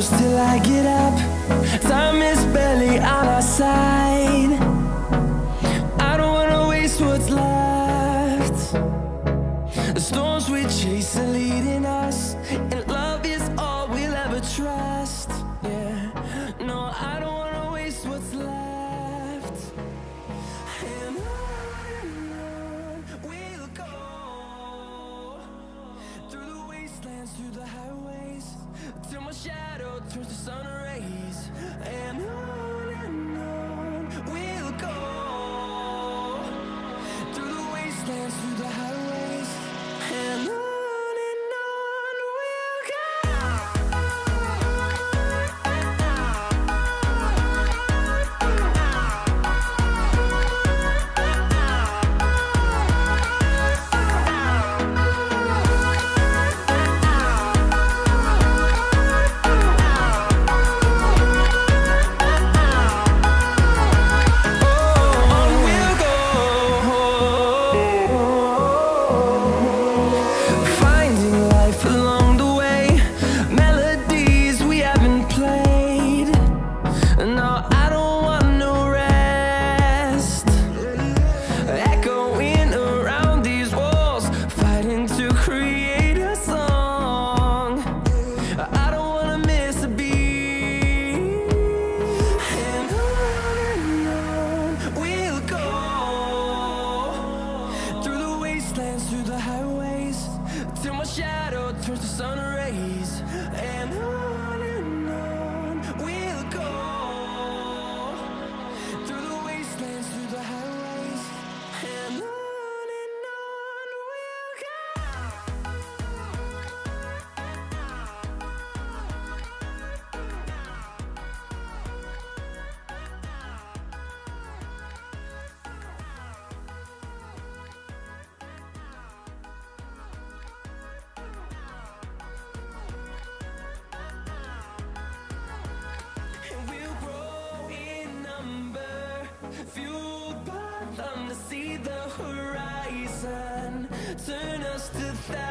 close till I get up. Time is barely on our side. I don't wanna waste what's left. The storms we chase are leading us, and love is all we'll ever trust. Yeah, no, I don't wanna waste what's left. And on we'll go, through the wastelands, through the highways, till my shadow turns to sun rays. And on we'll go, through the wastelands, through the highways, and on we'll go. Through the highways, till my shadow turns to sun rays. And on we'll go, through the wastelands, through the highways, and on we'll go. We'll grow in number, fueled by them to see the horizon, turn us to thousands.